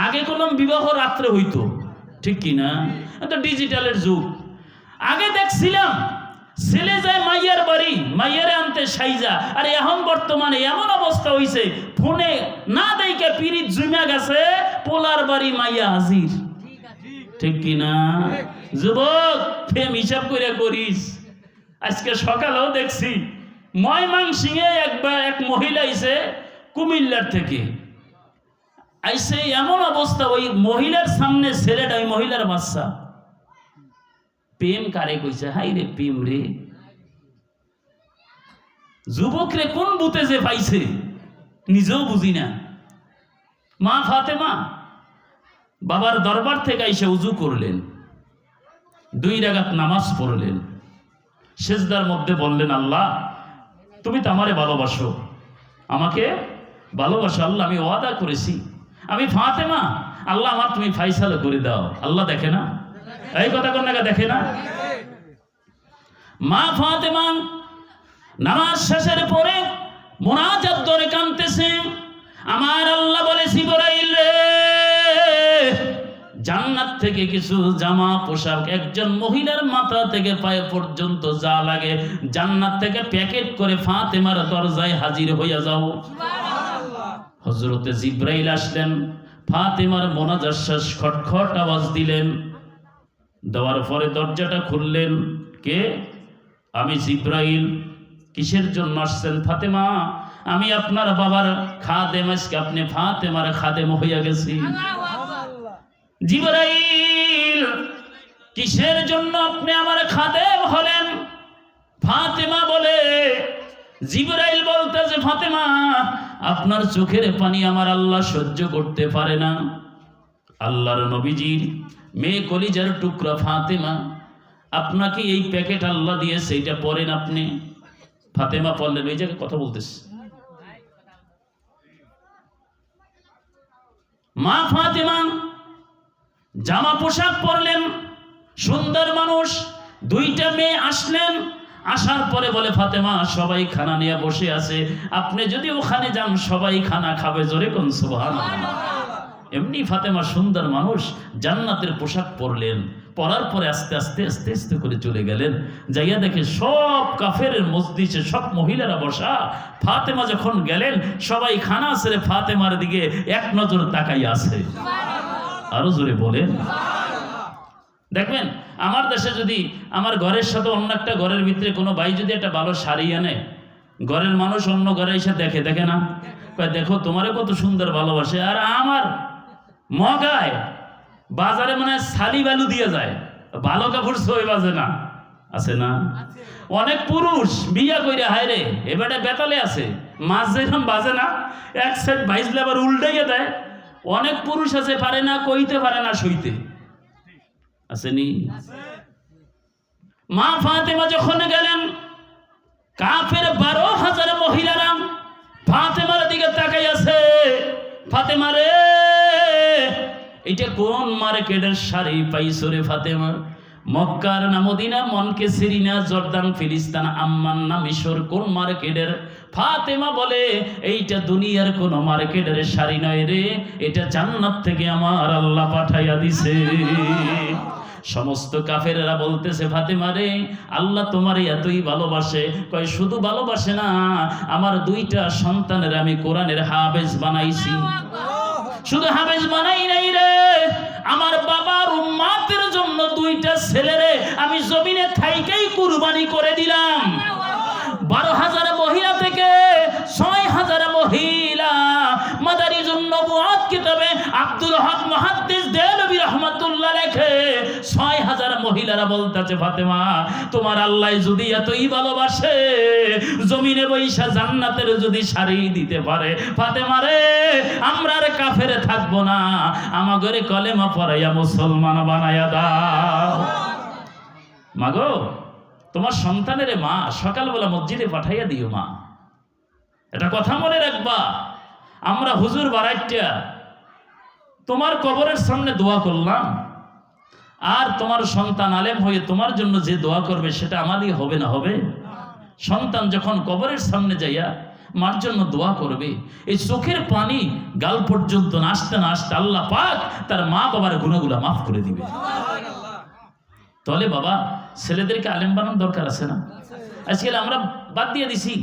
আগে কলম বিবাহ রাত্রে হইতো, ঠিক কি না? তো ডিজিটালের যুগ। আগে দেখছিলাম ছেলে যায় মাইয়ার বাড়ি, মাইয়ারে আনতে সাইজা। আর এখন বর্তমানে এমন অবস্থা হইছে, ফোনে না দেখে পিরিত জুমা গেছে, পোলার বাড়ি মাইয়া হাজির, ঠিক কি না? যুবক, প্রেম হিসাব করে করিস। আজকে সকালেও দেখছি ময়মনসিংহে এক মহিলা আইছে কুমিল্লার থেকে আইসে, এমন অবস্থা ওই মহিলার সামনে ছেলেটা, ওই মহিলার বাচ্চা। প্রেম কারে কইছে? হাই রে প্রেম রে, যুবক রে কোন বুতে যে পাইছে নিজেও বুঝি না। মা ফাতেমা বাবার দরবার থেকে আইসে উজু করলেন, 2 রাকাত নামাজ পড়লেন, সেজদার মধ্যে বললেন, আল্লাহ তুমি তো আমারে ভালোবাসো, আমাকে ভালোবাসো আল্লাহ, আমি ওয়াদা করেছি আমি ফাতেমা, আল্লাহ আমার তুমি ফাইসালা করে দাও। আল্লাহ দেখে না? এই কথা কোন জায়গা দেখে না? মা ফাতেমা নামাজ শেষের পরে মুনাজাত করে কাঁদতেছে। আমার আল্লাহ বলে, জিবরাইল রে, জান্নাত থেকে কিছু জামা পোশাক একজন মহিলার মাথা থেকে পায়ে পর্যন্ত যা লাগে জান্নাত থেকে প্যাকেট করে ফাতেমার দরজায় হাজির হইয়া যাও। হযরতে জিবরাইল আসলেন, ফাতেমার মোনাজাত শেষ, খটখট আওয়াজ দিলেন। দেওয়ার পরে দরজাটা খুললেন। কে? আমি জিবরাইল। কিসের জন্য আসছেন? ফাতেমা, আমি আপনার বাবার খাদেম, আজকে আপনি ফাতেমার খাদেম হইয়া গেছি। জিবরাইল, কিসের জন্য আপনি আমার খাদেম হলেন? ফাতেমা বলে, জিবরাইল বলতেছে, ফাতেমা আপনার চোখের পানি আমার আল্লাহ সহ্য করতে পারে না। আল্লাহর নবীজির মেয়ে কলিজার টুকরা ফাতেমা, আপনাকে এই প্যাকেট আল্লাহ দিয়ে সেইটা পড়েন আপনি। ফাতেমা পড়লেন, ওই জায়গায় কথা বলতেছে। মা ফাতেমা জামা পোশাক পরলেন, সুন্দর মানুষ। 2টা মেয়ে আসলেন, আসার পরে বলে, ফাতেমা সবাই খানা নিয়ে বসে আছে, আপনি যদি ওখানে যান সবাই খানা খাবে। জোরে কোন সুবহানাল্লাহ। এমনি ফাতেমা সুন্দর মানুষ, জান্নাতের পোশাক পরলেন। পরার পরে আস্তে আস্তে আস্তে আস্তে করে চলে গেলেন। যাইয়া দেখে সব কাফেরের মজলিসে সব মহিলারা বসা। ফাতেমা যখন গেলেন, সবাই খানা ছেড়ে ফাতেমার দিকে এক নজর তাকাইয়া আছে। আরো জোরে বলেন। দেখবেন আমার দেশে যদি আমার ঘরের সাথে অন্য একটা ঘরের ভিতরে কোনো ভাই যদি একটা ভালো শাড়ি আনে, ঘরের মানুষ অন্য ঘরে এসে দেখে, দেখে না? দেখো তোমারে কত সুন্দর ভালোবাসে। আর আমার মগায় বাজারে মানে শালি বালু দিয়ে যায়, ভালো কাপড় সই বাজে না, আছে না? অনেক পুরুষ বিয়া কইরা হায় রে এবারে বেতালে আছে, মাছ যেরকম বাজে না, এক সাইড বাইজলে আবার উল্টাইয়া দেয়। অনেক পুরুষ আছে পারে না কইতে, পারে না সইতে, আসেনি? মা ফাতেমা যখন গেলেন, কাফের 12,000 মহিলারা ফাতেমার দিকে তাকাই আছে। ফাতেমা রে, এটা কোন মার্কেটের শাড়ি পাইছো রে ফাতেমা? মক্কার না মদিনা, মনকে সিরিনা, জর্দান, ফিলিস্তান, আম্মান না মিশর, কোন মার্কেটের? ফাতেমা বলে, এইটা দুনিয়ার কোন মার্কেটের শাড়ি নয় রে, এটা জান্নাত থেকে আমার আল্লাহ পাঠাইয়া দিছে। সমস্ত কাফেরেরা বলতেছে, ফাতেমা রে, আল্লাহ তোমারে এতই ভালোবাসে। কয় শুধু ভালোবাসে না, আমার 2টা সন্তানের আমি কোরআনের হাফেজ বানাইছি। শুধু হাফেজ বানাই নাই রে, আমার বাবার উম্মতের জন্য 2টা ছেলেরে আমি জমিনে থাইকেই কুরবানি করে দিলাম। 12,000 মহিলা থেকে 6,000 মহিলা মাদারিজুন নবুয়াত কিতাবে আব্দুল হক মুহাদ্দিস দেলবি রাহমাতুল্লাহ লেখে, 6,000 মহিলারা বলতেছে, ফাতেমা তোমার আল্লাহ যদি এতই ভালোবাসে, জমিনে বৈশা জান্নাতের যদি শাড়ি দিতে পারে, ফাতেমা রে আমরা আর কাফেরে থাকবো না, আমাগরে কলেমা পড়াইয়া মুসলমান বানাইয়া দাও। মাগো, তোমার সন্তানের মা সকালবেলা মসজিদে পাঠাইয়া দিও মা। এটা কথা মনে রাখবা। আমরা হুজুর বাড়াইটা তোমার কবরের সামনে দোয়া করলাম, আর তোমার সন্তান আলেম হয়ে তোমার জন্য যে দোয়া করবে সেটা আমারই হবে না? হবে। সন্তান যখন কবরের সামনে যাইয়া মার জন্য দোয়া করবে। এই চোখের পানি গাল পর্যন্ত না আসতে আল্লাহ পাক তার মা বাবার গুনাহগুলো মাফ করে দিবে। তাহলে বাবা ছেলেদেরকে আলেম বানানোর দরকার আছে না? আজকাল আমরা বাদ দিয়ে দিছি।